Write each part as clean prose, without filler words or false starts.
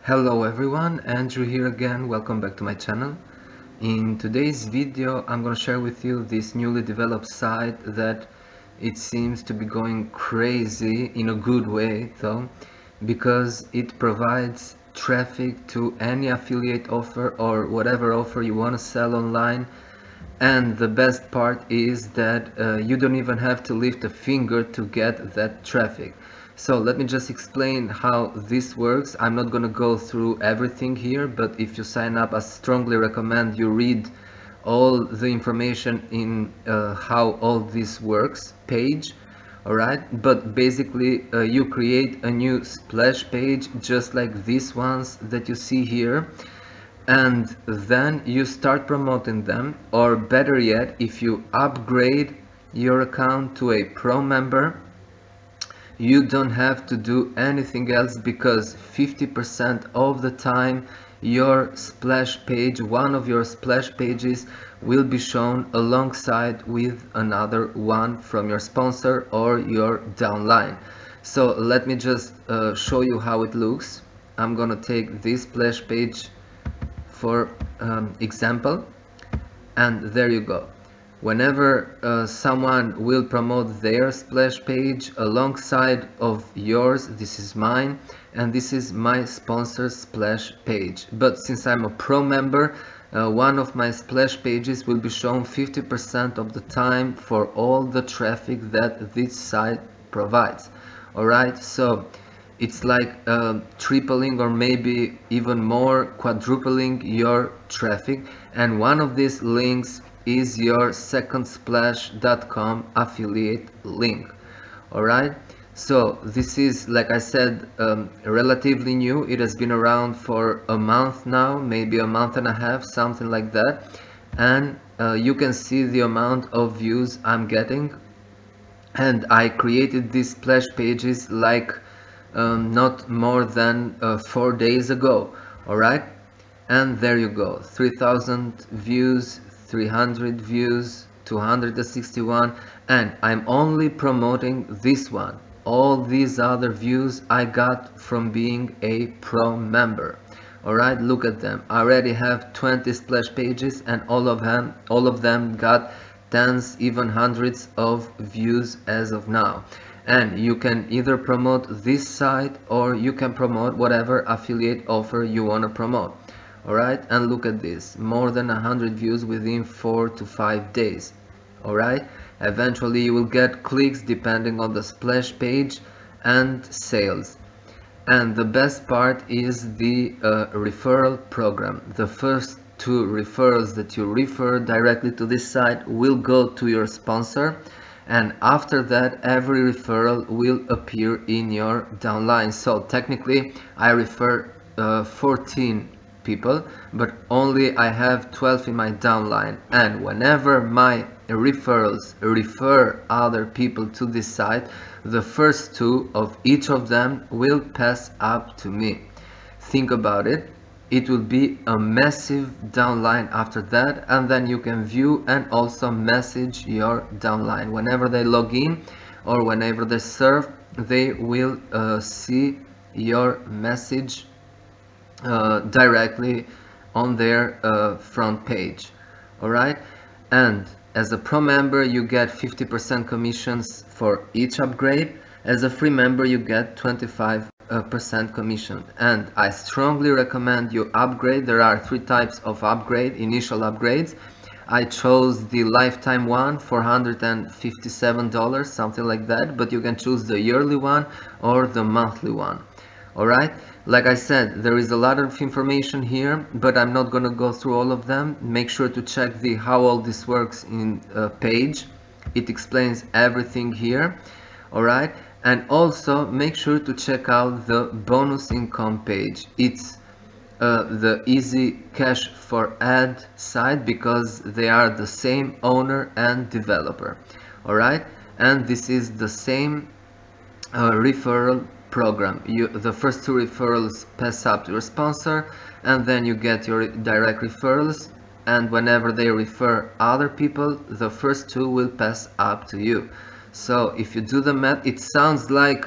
Hello everyone, Andrew here again. Welcome back to my channel. In today's video, I'm going to share with you this newly developed site that it seems to be going crazy in a good way though, because it provides traffic to any affiliate offer or whatever offer you want to sell online. And the best part is that you don't even have to lift a finger to get that traffic. So let me just explain how this works. I'm not going to go through everything here, but if you sign up, I strongly recommend you read all the information in how all this works page. Alright, but basically you create a new splash page just like these ones that you see here, and then you start promoting them, or better yet, if you upgrade your account to a pro member, you don't have to do anything else, because 50% of the time your splash page, one of your splash pages, will be shown alongside with another one from your sponsor or your downline. So let me just show you how it looks. I'm gonna take this splash page for example, and there you go. Whenever someone will promote their splash page alongside of yours, this is mine and this is my sponsor splash page. But since I'm a pro member, one of my splash pages will be shown 50% of the time for all the traffic that this site provides. Alright, so it's like tripling or maybe even more, quadrupling your traffic, and one of these links is your secondsplash.com affiliate link. Alright, so this is, like I said, relatively new. It has been around for a month now, maybe a month and a half, something like that, and you can see the amount of views I'm getting. And I created these splash pages like not more than 4 days ago. Alright, and there you go, 3000 views, 300 views, 261, and I'm only promoting this one. All these other views I got from being a pro member. Alright, look at them. I already have 20 splash pages, and all of them got tens, even hundreds of views as of now. And you can either promote this site or you can promote whatever affiliate offer you want to promote. Alright, and look at this, more than 100 views within 4 to 5 days. Alright, eventually you will get clicks depending on the splash page and sales. And the best part is the referral program. The first 2 referrals that you refer directly to this site will go to your sponsor, and after that every referral will appear in your downline. So technically I refer 14 people, but only I have 12 in my downline, and whenever my referrals refer other people to this site, the first 2 of each of them will pass up to me. Think about it. It will be a massive downline after that, and then you can view and also message your downline. Whenever they log in or whenever they serve, they will see your message directly on their front page. Alright, and as a pro member you get 50% commissions for each upgrade. As a free member you get 25% commission, and I strongly recommend you upgrade. There are 3 types of upgrade, initial upgrades. I chose the lifetime one, $457, something like that, but you can choose the yearly one or the monthly one. Alright, like I said, there is a lot of information here, but I'm not gonna go through all of them. Make sure to check the how all this works in page. It explains everything here. Alright, and also make sure to check out the bonus income page. It's the easy cash for ad site, because they are the same owner and developer. Alright, and this is the same referral program. The first 2 referrals pass up to your sponsor, and then you get your direct referrals, and whenever they refer other people, the first 2 will pass up to you. So if you do the math, it sounds like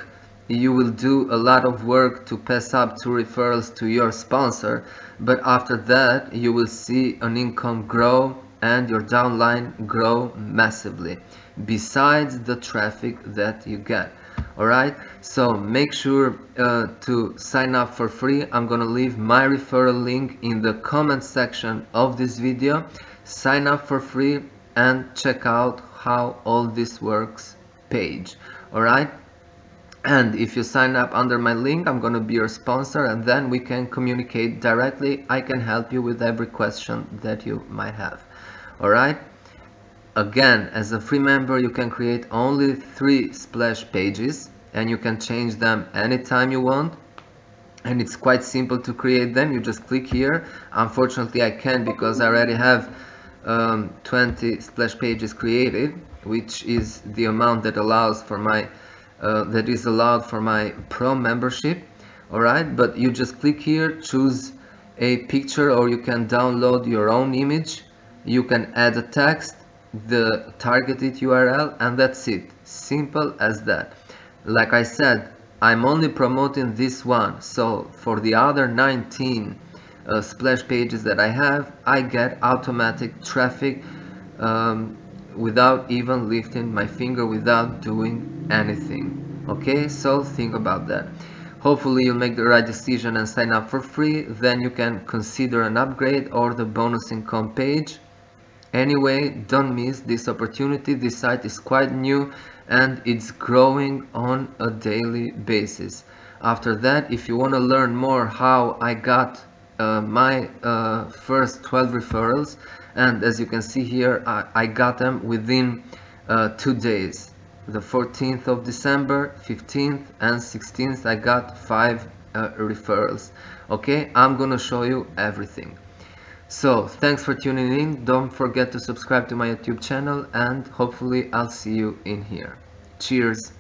you will do a lot of work to pass up 2 referrals to your sponsor, but after that you will see an income grow and your downline grow massively, besides the traffic that you get. Alright, so make sure to sign up for free. I'm gonna leave my referral link in the comment section of this video. Sign up for free and check out how all this works page. Alright, and if you sign up under my link, I'm gonna be your sponsor, and then we can communicate directly. I can help you with every question that you might have. Alright, again, as a free member you can create only 3 splash pages, and you can change them anytime you want, and it's quite simple to create them. You just click here. Unfortunately I can't, because I already have 20 splash pages created, which is the amount that allows for my that is allowed for my pro membership. Alright, but you just click here, choose a picture, or you can download your own image, you can add a text, the targeted URL, and that's it. Simple as that. Like I said, I'm only promoting this one, so for the other 19 splash pages that I have, I get automatic traffic without even lifting my finger, without doing anything. Okay, so think about that. Hopefully you'll make the right decision and sign up for free. Then you can consider an upgrade or the bonus income page. Anyway, don't miss this opportunity. This site is quite new and it's growing on a daily basis. After that, if you want to learn more how I got my first 12 referrals, and as you can see here, I got them within 2 days. The 14th of December, 15th and 16th, I got 5 referrals. Okay, I'm gonna show you everything. So thanks for tuning in. Don't forget to subscribe to my YouTube channel, and hopefully I'll see you in here. Cheers.